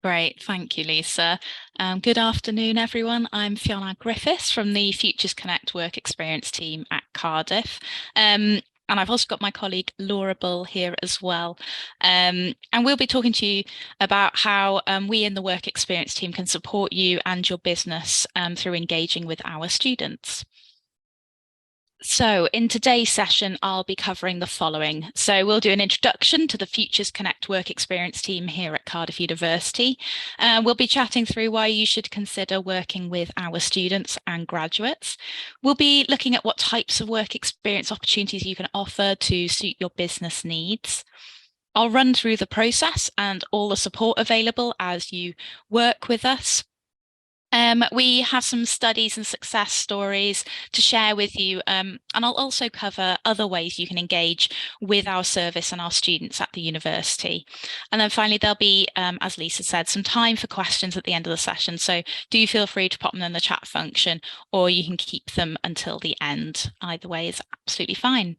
Great, thank you, Lisa. Good afternoon, everyone. I'm Ffiona Griffiths from the Futures Connect Work Experience team at Cardiff. And I've also got my colleague Laura Bull here as well. And we'll be talking to you about how we in the Work Experience team can support you and your business through engaging with our students. So in today's session, I'll be covering the following. So we'll do an introduction to the Futures Connect Work Experience team here at Cardiff University. We'll be chatting through why you should consider working with our students and graduates. We'll be looking at what types of work experience opportunities you can offer to suit your business needs. I'll run through the process and all the support available as you work with us. We have some studies and success stories to share with you, and I'll also cover other ways you can engage with our service and our students at the university. And then finally, there'll be, as Lisa said, some time for questions at the end of the session. So do feel free to pop them in the chat function, or you can keep them until the end. Either way is absolutely fine.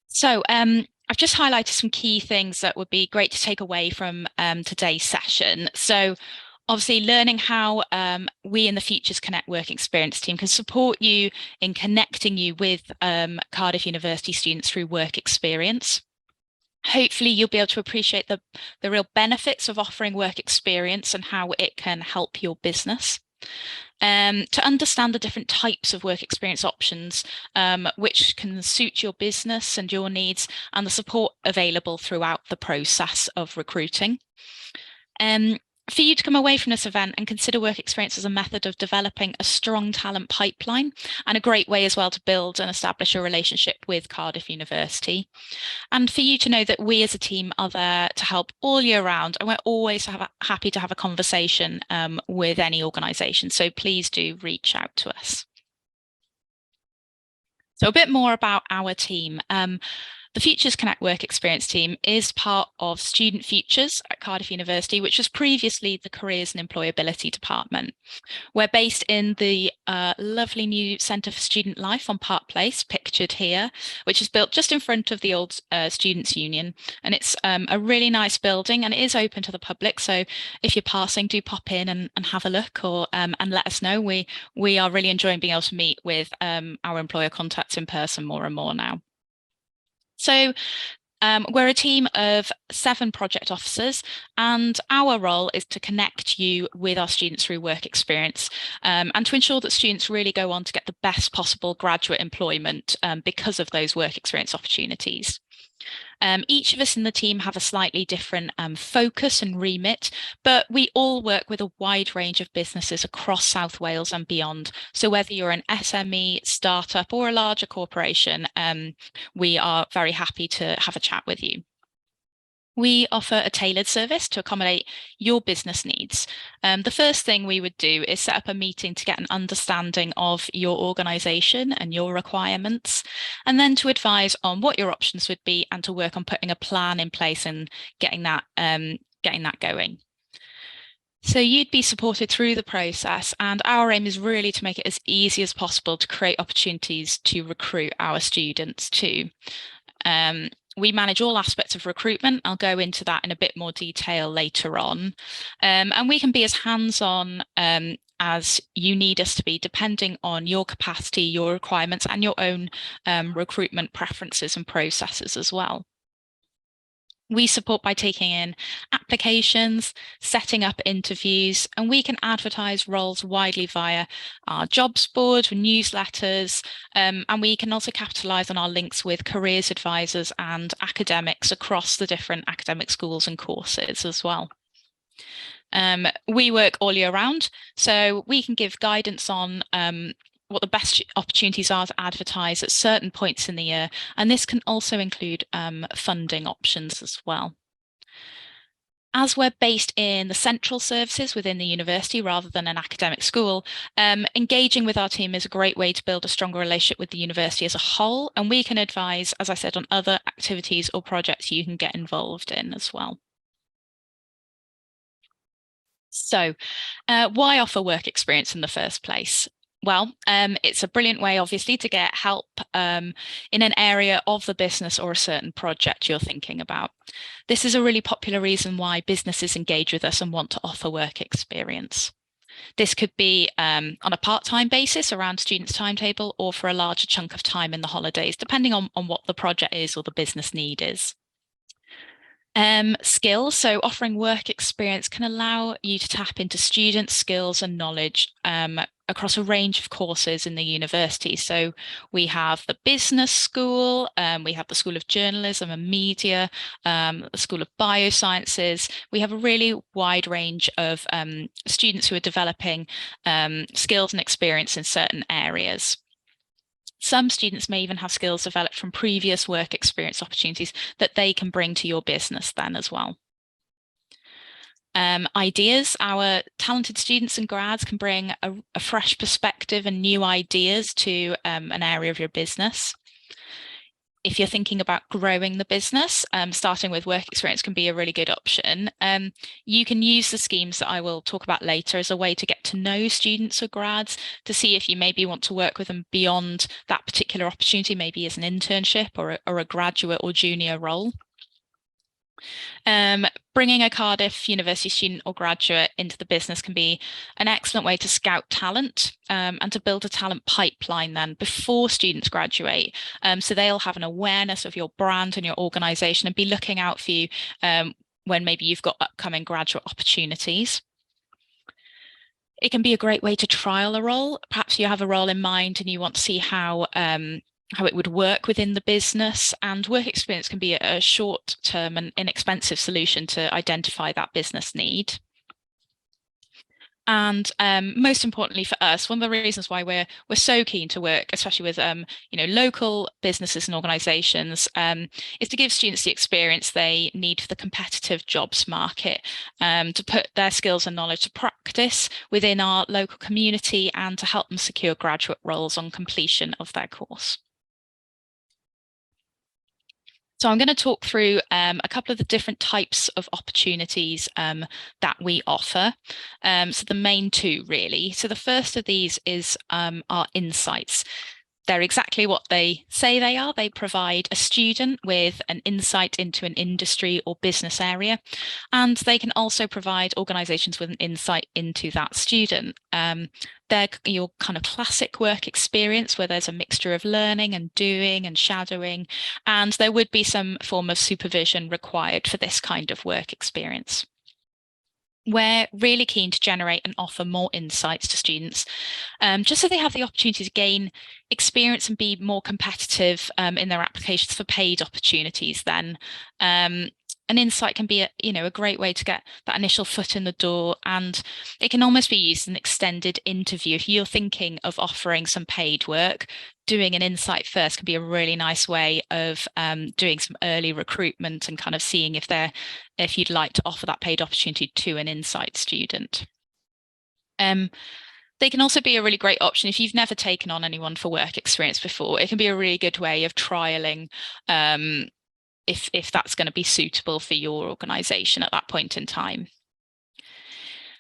So I've just highlighted some key things that would be great to take away from today's session. So obviously learning how we in the Futures Connect Work Experience team can support you in connecting you with Cardiff University students through work experience. Hopefully you'll be able to appreciate the real benefits of offering work experience and how it can help your business. To understand the different types of work experience options which can suit your business and your needs, and the support available throughout the process of recruiting. For you to come away from this event and consider work experience as a method of developing a strong talent pipeline, and a great way as well to build and establish a relationship with Cardiff University. And for you to know that we as a team are there to help all year round, and we're always happy to have a conversation with any organisation. So please do reach out to us. So a bit more about our team. The Futures Connect Work Experience team is part of Student Futures at Cardiff University, which was previously the Careers and Employability Department. We're based in the lovely new Centre for Student Life on Park Place, pictured here, which is built just in front of the old Students' Union. And it's a really nice building, and it is open to the public. So if you're passing, do pop in and have a look, or and let us know. We are really enjoying being able to meet with our employer contacts in person more and more now. So we're a team of 7 project officers, and our role is to connect you with our students through work experience, and to ensure that students really go on to get the best possible graduate employment because of those work experience opportunities. Each of us in the team have a slightly different focus and remit, but we all work with a wide range of businesses across South Wales and beyond. So whether you're an SME, startup, or a larger corporation, we are very happy to have a chat with you. We offer a tailored service to accommodate your business needs. The first thing we would do is set up a meeting to get an understanding of your organisation and your requirements, and then to advise on what your options would be and to work on putting a plan in place and getting that going. So you'd be supported through the process, and our aim is really to make it as easy as possible to create opportunities to recruit our students too. We manage all aspects of recruitment. I'll go into that in a bit more detail later on. And we can be as hands-on as you need us to be, depending on your capacity, your requirements, and your own recruitment preferences and processes as well. We support by taking in applications, setting up interviews, and we can advertise roles widely via our jobs board, newsletters, and we can also capitalise on our links with careers advisors and academics across the different academic schools and courses as well. We work all year round, so we can give guidance on what the best opportunities are to advertise at certain points in the year, and this can also include funding options as well. As we're based in the central services within the university rather than an academic school, engaging with our team is a great way to build a stronger relationship with the university as a whole, and we can advise, as I said, on other activities or projects you can get involved in as well. So why offer work experience in the first place? Well, it's a brilliant way, obviously, to get help in an area of the business or a certain project you're thinking about. This is a really popular reason why businesses engage with us and want to offer work experience. This could be on a part-time basis around students' timetable or for a larger chunk of time in the holidays, depending on what the project is or the business need is. Skills. So offering work experience can allow you to tap into students' skills and knowledge across a range of courses in the university. So we have the business school, we have the School of Journalism and Media, the School of Biosciences. We have a really wide range of students who are developing skills and experience in certain areas. Some students may even have skills developed from previous work experience opportunities that they can bring to your business then as well. Ideas. Our talented students and grads can bring a fresh perspective and new ideas to an area of your business. If you're thinking about growing the business, starting with work experience can be a really good option. You can use the schemes that I will talk about later as a way to get to know students or grads to see if you maybe want to work with them beyond that particular opportunity, maybe as an internship or a graduate or junior role. Bringing a Cardiff University student or graduate into the business can be an excellent way to scout talent and to build a talent pipeline then before students graduate. So they'll have an awareness of your brand and your organisation and be looking out for you when maybe you've got upcoming graduate opportunities. It can be a great way to trial a role. Perhaps you have a role in mind and you want to see how it would work within the business, and work experience can be a short-term and inexpensive solution to identify that business need. And most importantly for us, one of the reasons why we're so keen to work, especially with local businesses and organisations, is to give students the experience they need for the competitive jobs market, to put their skills and knowledge to practice within our local community and to help them secure graduate roles on completion of their course. So I'm going to talk through a couple of the different types of opportunities that we offer. So the main two, really. So the first of these is our insights. They're exactly what they say they are. They provide a student with an insight into an industry or business area, and they can also provide organisations with an insight into that student. They're your kind of classic work experience where there's a mixture of learning and doing and shadowing, and there would be some form of supervision required for this kind of work experience. We're really keen to generate and offer more insights to students, just so they have the opportunity to gain experience and be more competitive in their applications for paid opportunities then. An insight can be a great way to get that initial foot in the door, and it can almost be used as an extended interview. If you're thinking of offering some paid work, doing an insight first can be a really nice way of doing some early recruitment and kind of seeing if you'd like to offer that paid opportunity to an insight student. They can also be a really great option if you've never taken on anyone for work experience before. It can be a really good way of trialing if that's going to be suitable for your organisation at that point in time.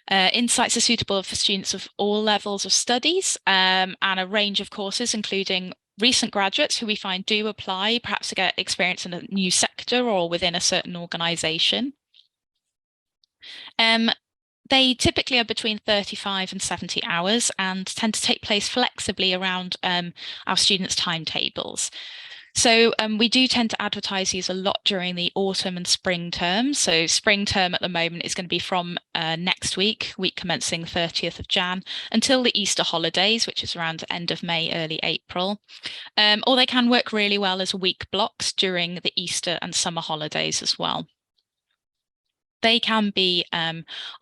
Insights are suitable for students of all levels of studies and a range of courses, including recent graduates who we find do apply, perhaps to get experience in a new sector or within a certain organisation. They typically are between 35 and 70 hours and tend to take place flexibly around our students' timetables. So we do tend to advertise these a lot during the autumn and spring terms. So spring term at the moment is going to be from next week commencing 30th of Jan, until the Easter holidays, which is around the end of May, early April. Or they can work really well as week blocks during the Easter and summer holidays as well. They can be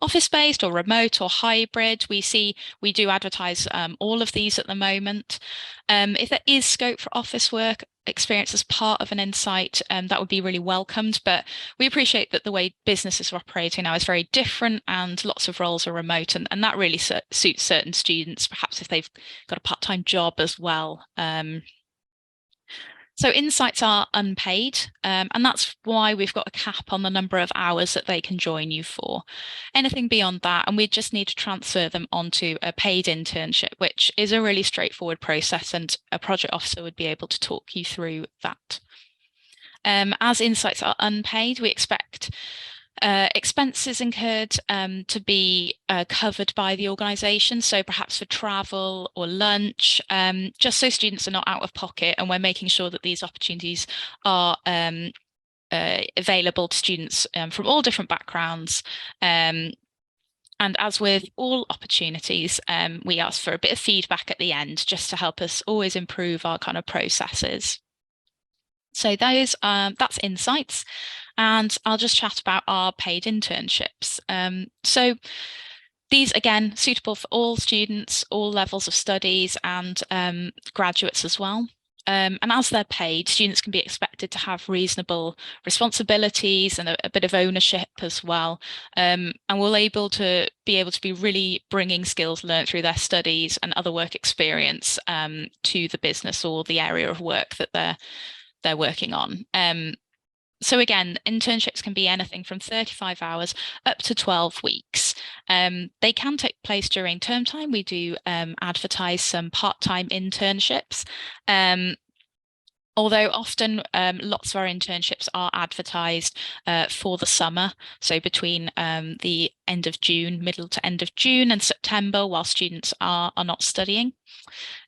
office-based or remote or hybrid. We do advertise all of these at the moment. If there is scope for office work experience as part of an insight, that would be really welcomed. But we appreciate that the way businesses are operating now is very different and lots of roles are remote, and that really suits certain students, perhaps if they've got a part-time job as well. So insights are unpaid, and that's why we've got a cap on the number of hours that they can join you for. Anything beyond that, and we just need to transfer them onto a paid internship, which is a really straightforward process, and a project officer would be able to talk you through that. As insights are unpaid, we expect expenses incurred to be covered by the organisation, so perhaps for travel or lunch, just so students are not out of pocket, and we're making sure that these opportunities are available to students from all different backgrounds. And as with all opportunities, we ask for a bit of feedback at the end just to help us always improve our kind of processes. So that's insights. And I'll just chat about our paid internships. So these, again, suitable for all students, all levels of studies, and graduates as well. And as they're paid, students can be expected to have reasonable responsibilities and a bit of ownership as well. And we'll be able to be really bringing skills learned through their studies and other work experience to the business or the area of work that they're working on. So again, internships can be anything from 35 hours up to 12 weeks. They can take place during term time. We do advertise some part-time internships. Although often lots of our internships are advertised for the summer, so between the end of June, middle to end of June, and September, while students are not studying.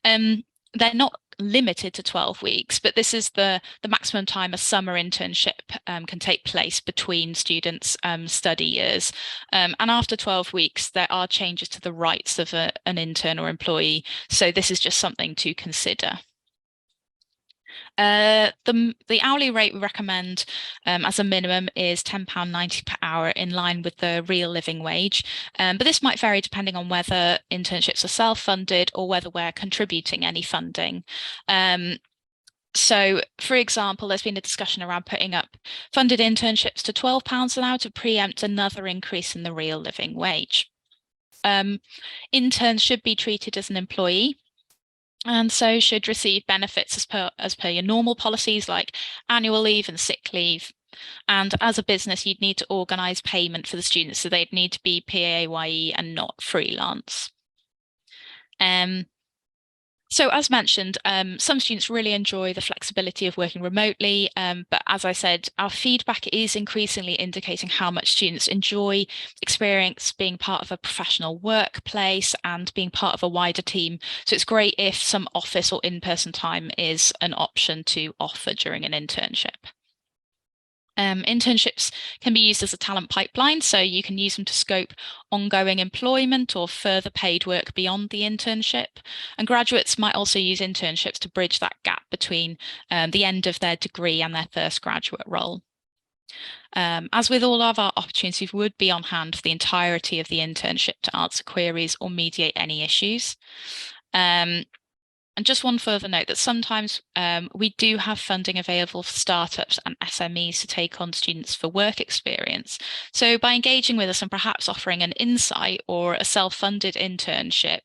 They're not limited to 12 weeks, but this is the maximum time a summer internship can take place between students' study years. And after 12 weeks, there are changes to the rights of an intern or employee. So this is just something to consider. The hourly rate we recommend as a minimum is £10.90 per hour, in line with the real living wage. But this might vary depending on whether internships are self-funded or whether we're contributing any funding. So, for example, there's been a discussion around putting up funded internships to £12 an hour to preempt another increase in the real living wage. Interns should be treated as an employee, and so should receive benefits as per your normal policies like annual leave and sick leave. And as a business, you'd need to organise payment for the students, so they'd need to be PAYE and not freelance. So as mentioned, some students really enjoy the flexibility of working remotely, but as I said, our feedback is increasingly indicating how much students enjoy experience being part of a professional workplace and being part of a wider team. So it's great if some office or in-person time is an option to offer during an internship. Internships can be used as a talent pipeline, so you can use them to scope ongoing employment or further paid work beyond the internship. And graduates might also use internships to bridge that gap between the end of their degree and their first graduate role. As with all of our opportunities, we would be on hand for the entirety of the internship to answer queries or mediate any issues. And just one further note that sometimes we do have funding available for startups and SMEs to take on students for work experience. So by engaging with us and perhaps offering an insight or a self-funded internship,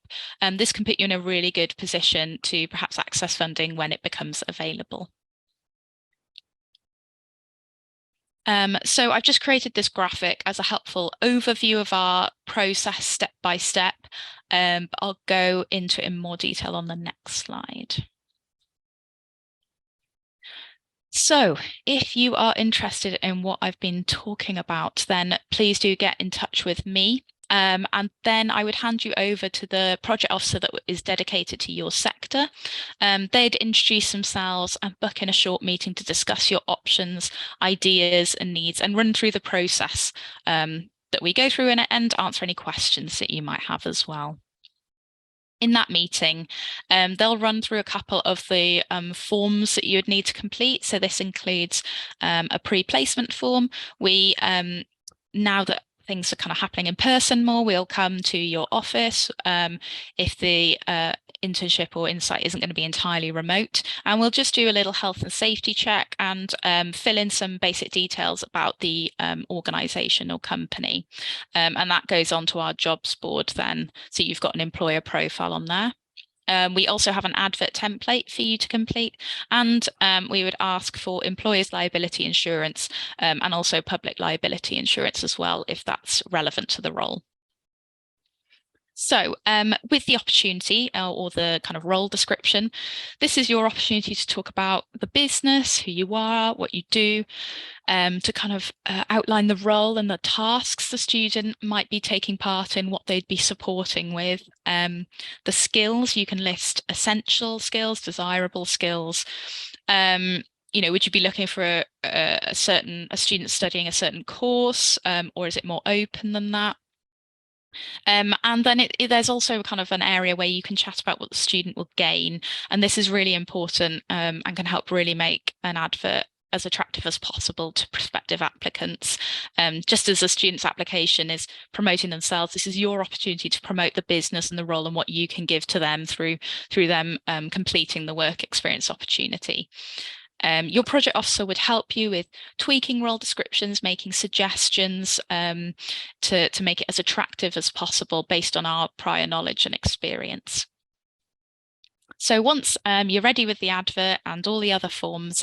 this can put you in a really good position to perhaps access funding when it becomes available. So I've just created this graphic as a helpful overview of our process step by step, but I'll go into it in more detail on the next slide. So if you are interested in what I've been talking about, then please do get in touch with me. And then I would hand you over to the project officer that is dedicated to your sector. They'd introduce themselves and book in a short meeting to discuss your options, ideas and needs, and run through the process that we go through and answer any questions that you might have as well. In that meeting, they'll run through a couple of the forms that you would need to complete. So this includes a pre-placement form. Now that things are kind of happening in person more, we'll come to your office if the internship or insight isn't going to be entirely remote, and we'll just do a little health and safety check and fill in some basic details about the organisation or company, and that goes on to our jobs board then, so you've got an employer profile on there. We also have an advert template for you to complete, and we would ask for employers' liability insurance and also public liability insurance as well, if that's relevant to the role. So with the opportunity or the kind of role description, this is your opportunity to talk about the business, who you are, what you do, to kind of outline the role and the tasks the student might be taking part in, what they'd be supporting with, the skills. You can list essential skills, desirable skills. Would you be looking for a student studying a certain course, or is it more open than that? And then there's also kind of an area where you can chat about what the student will gain. And this is really important and can help really make an advert as attractive as possible to prospective applicants. Just as a student's application is promoting themselves, this is your opportunity to promote the business and the role and what you can give to them through them completing the work experience opportunity. Your project officer would help you with tweaking role descriptions, making suggestions to make it as attractive as possible based on our prior knowledge and experience. So once you're ready with the advert and all the other forms,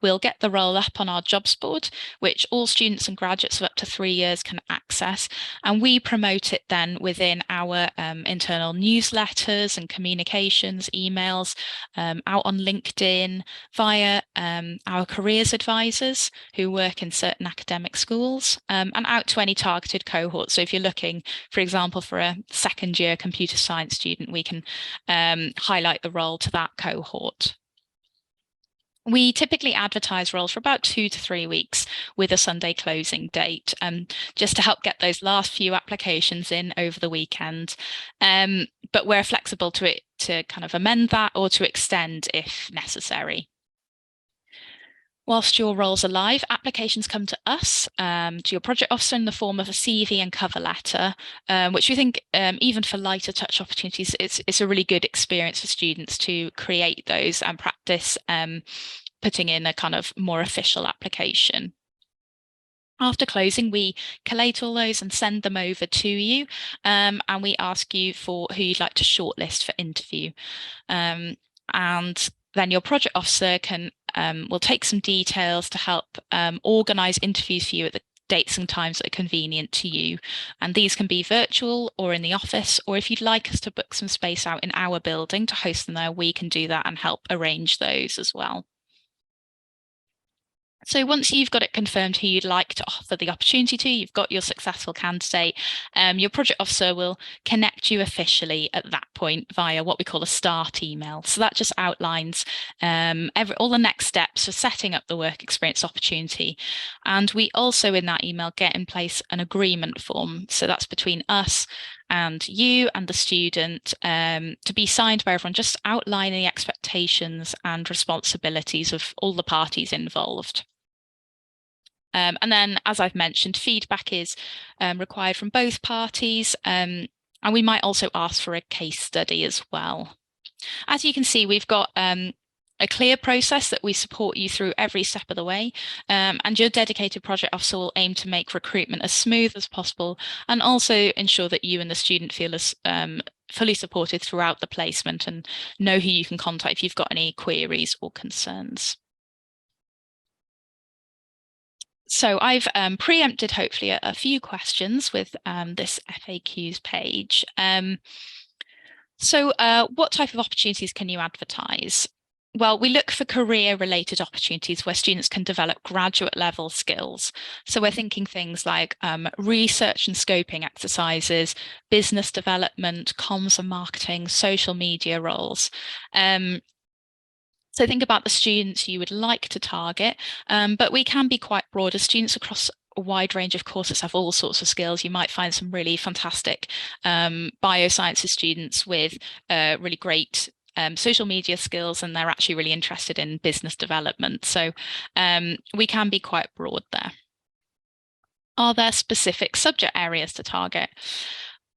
we'll get the role up on our jobs board, which all students and graduates of up to 3 years can access. And we promote it then within our internal newsletters and communications, emails, out on LinkedIn, via our careers advisors who work in certain academic schools, and out to any targeted cohorts. So if you're looking, for example, for a second year computer science student, we can highlight the role to that cohort. We typically advertise roles for about 2 to 3 weeks with a Sunday closing date, just to help get those last few applications in over the weekend. But we're flexible to kind of amend that or to extend if necessary. Whilst your roles are live, applications come to us, to your project officer, in the form of a CV and cover letter, which we think, even for lighter touch opportunities, it's a really good experience for students to create those and practice putting in a kind of more official application. After closing, we collate all those and send them over to you, and we ask you for who you'd like to shortlist for interview. And then your project officer will take some details to help organise interviews for you at the dates and times that are convenient to you. And these can be virtual or in the office, or if you'd like us to book some space out in our building to host them there, we can do that and help arrange those as well. So once you've got it confirmed who you'd like to offer the opportunity to, you've got your successful candidate, your project officer will connect you officially at that point via what we call a start email. So that just outlines all the next steps for setting up the work experience opportunity. And we also in that email get in place an agreement form. So that's between us and you and the student, to be signed by everyone, just outlining the expectations and responsibilities of all the parties involved. And then, as I've mentioned, feedback is required from both parties, and we might also ask for a case study as well. As you can see, we've got a clear process that we support you through every step of the way, and your dedicated project officer will aim to make recruitment as smooth as possible and also ensure that you and the student feel as fully supported throughout the placement and know who you can contact if you've got any queries or concerns. So I've preempted hopefully a few questions with this FAQs page. So what type of opportunities can you advertise? Well, we look for career-related opportunities where students can develop graduate-level skills. So we're thinking things like research and scoping exercises, business development, comms and marketing, social media roles. So think about the students you would like to target, but we can be quite broad as students across a wide range of courses have all sorts of skills. You might find some really fantastic biosciences students with really great social media skills, and they're actually really interested in business development. So we can be quite broad there. Are there specific subject areas to target?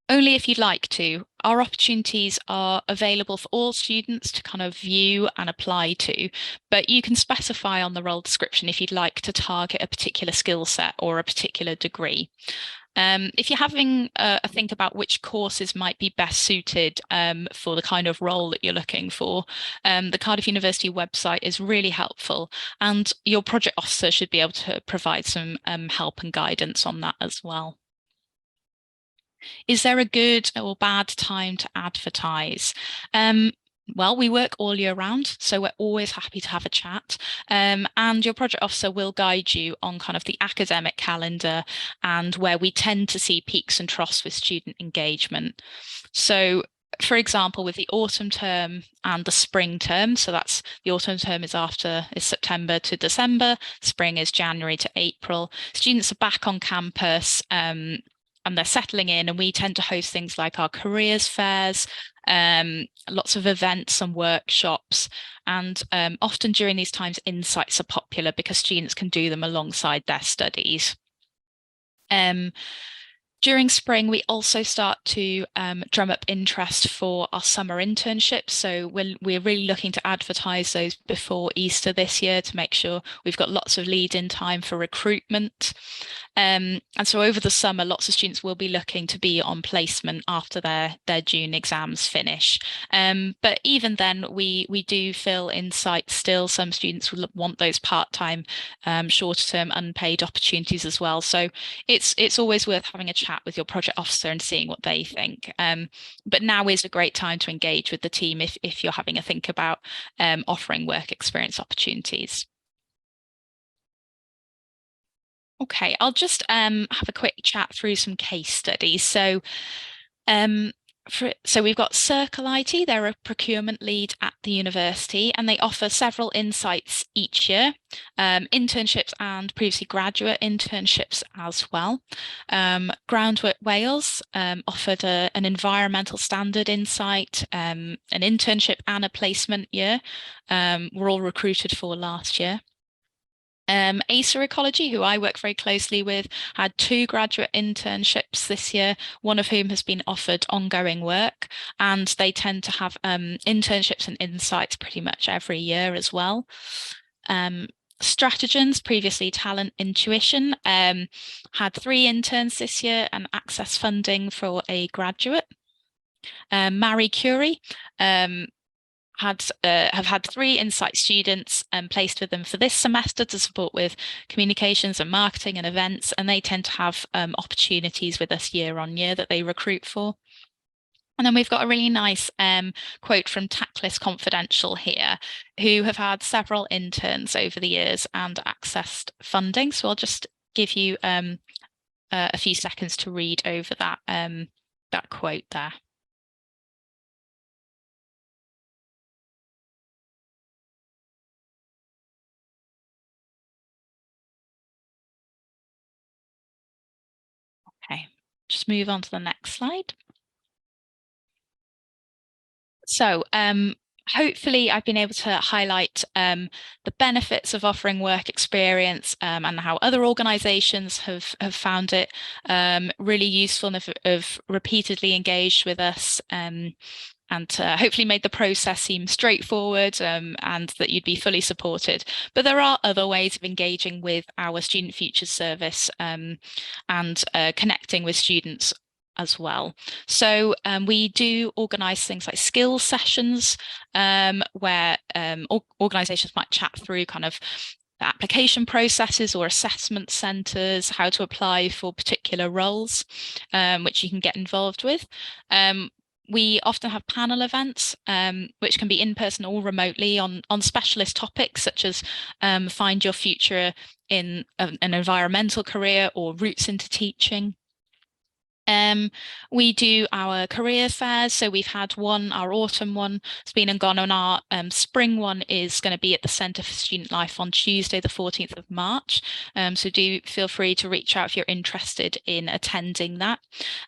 Only if you'd like to. Our opportunities are available for all students to kind of view and apply to, but you can specify on the role description if you'd like to target a particular skill set or a particular degree. If you're having a think about which courses might be best suited for the kind of role that you're looking for, the Cardiff University website is really helpful, and your project officer should be able to provide some help and guidance on that as well. Is there a good or bad time to advertise? Well, we work all year round, so we're always happy to have a chat. And your project officer will guide you on kind of the academic calendar and where we tend to see peaks and troughs with student engagement. So, for example, with the autumn term and the spring term, so that's the autumn term is September to December, spring is January to April. Students are back on campus, and they're settling in, and we tend to host things like our careers fairs, lots of events and workshops, and often during these times insights are popular because students can do them alongside their studies. During spring, we also start to drum up interest for our summer internships. So we're really looking to advertise those before Easter this year to make sure we've got lots of lead-in time for recruitment. And so over the summer, lots of students will be looking to be on placement after their June exams finish. But even then, we do fill in sites still. Some students will want those part-time, shorter-term unpaid opportunities as well. So it's always worth having a chat with your project officer and seeing what they think. But now is a great time to engage with the team if you're having a think about offering work experience opportunities. Okay, I'll just have a quick chat through some case studies. So we've got Circle IT, they're a procurement lead at the university, and they offer several insights each year, internships and previously graduate internships as well. Groundwork Wales offered an environmental standard insight, an internship and a placement year, were all recruited for last year. ASA Ecology, who I work very closely with, had 2 graduate internships this year, one of whom has been offered ongoing work, and they tend to have internships and insights pretty much every year as well. Stratagens, previously Talent Intuition, had 3 interns this year and access funding for a graduate. Marie Curie, have had 3 insight students placed with them for this semester to support with communications and marketing and events, and they tend to have opportunities with us year on year that they recruit for. And then we've got a really nice quote from Tactless Confidential here, who have had several interns over the years and accessed funding. So I'll just give you a few seconds to read over that quote there. Okay, just move on to the next slide. So hopefully I've been able to highlight the benefits of offering work experience and how other organisations have found it really useful and have repeatedly engaged with us, and hopefully made the process seem straightforward and that you'd be fully supported. But there are other ways of engaging with our Student Futures service and connecting with students as well. So we do organise things like skills sessions where organisations might chat through kind of application processes or assessment centres, how to apply for particular roles, which you can get involved with. We often have panel events, which can be in person or remotely on specialist topics such as find your future in an environmental career or routes into teaching. We do our career fairs. So we've had one, our autumn one has been and gone, and our spring one is going to be at the Centre for Student Life on Tuesday, the 14th of March. So do feel free to reach out if you're interested in attending that.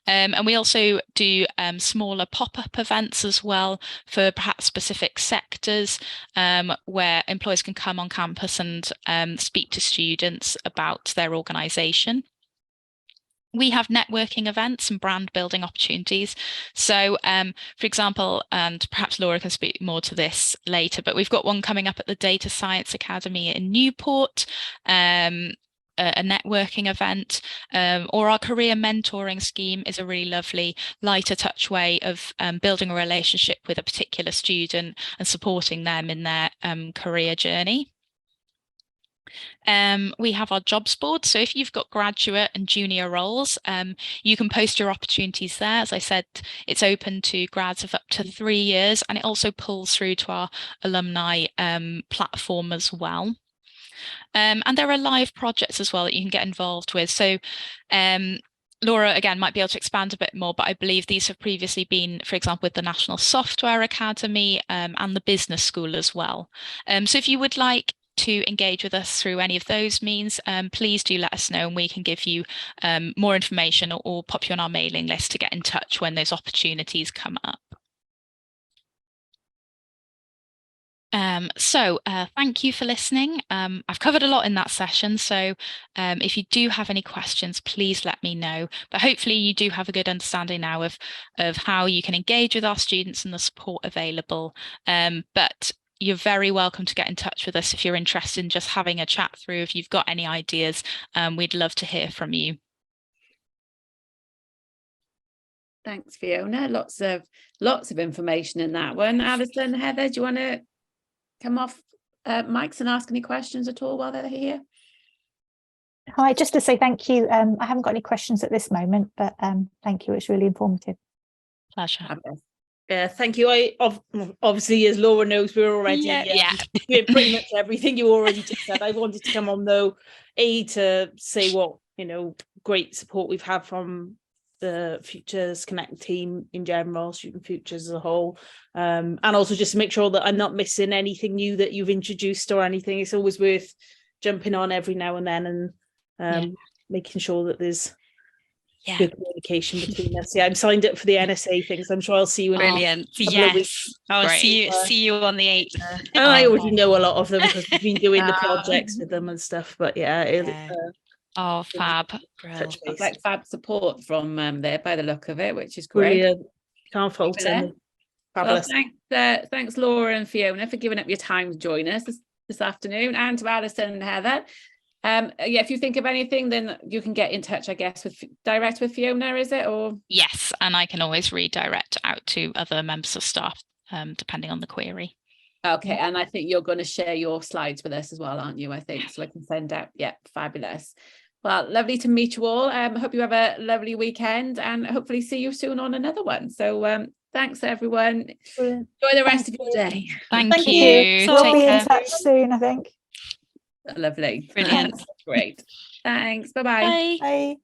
And we also do smaller pop-up events as well for perhaps specific sectors where employers can come on campus and speak to students about their organisation. We have networking events and brand building opportunities. So, for example, and perhaps Laura can speak more to this later, but we've got one coming up at the Data Science Academy in Newport, a networking event, or our career mentoring scheme is a really lovely lighter touch way of building a relationship with a particular student and supporting them in their career journey. We have our jobs board. So if you've got graduate and junior roles, you can post your opportunities there. As I said, it's open to grads of up to 3 years, and it also pulls through to our alumni platform as well. And there are live projects as well that you can get involved with. So Laura, again, might be able to expand a bit more, but I believe these have previously been, for example, with the National Software Academy and the Business School as well. So if you would like to engage with us through any of those means, please do let us know and we can give you more information or pop you on our mailing list to get in touch when those opportunities come up. Thank you for listening. I've covered a lot in that session, so if you do have any questions, please let me know. But hopefully you do have a good understanding now of how you can engage with our students and the support available. But you're very welcome to get in touch with us if you're interested in just having a chat through. If you've got any ideas, we'd love to hear from you. Thanks, Fiona. Lots of information in that one. Alison, Heather, do you want to come off mics and ask any questions at all while they're here? Hi, just to say thank you. I haven't got any questions at this moment, but thank you. It's really informative. Pleasure. Yeah, thank you. Obviously, as Laura knows, we're already we're pretty much everything you already just said. I wanted to come on though, to say what great support we've had from the Futures Connect team in general, Student Futures as a whole, and also just to make sure that I'm not missing anything new that you've introduced or anything. It's always worth jumping on every now and then and making sure that there's good communication between us. Yeah, I'm signed up for the NSA things. I'm sure I'll see you in brilliant. I'll see you on the 8th. And I already know a lot of them because we've been doing the projects with them and stuff. But fab. Like fab support from there by the look of it, which is great. Brilliant. Can't fault them. Well, thanks Laura and Fiona for giving up your time to join us this afternoon, and to Alison and Heather. If you think of anything, then you can get in touch, I guess, direct with Fiona, is it? Or yes, and I can always redirect out to other members of staff, depending on the query. Okay, and I think you're going to share your slides with us as well, aren't you? I think so. I can send out. Yeah, fabulous. Well, lovely to meet you all. Hope you have a lovely weekend, and hopefully see you soon on another one. So thanks everyone. Enjoy the rest of your day. Thank you. We'll be in touch soon, I think. Lovely. Brilliant. Great. Thanks. Bye-bye. Bye.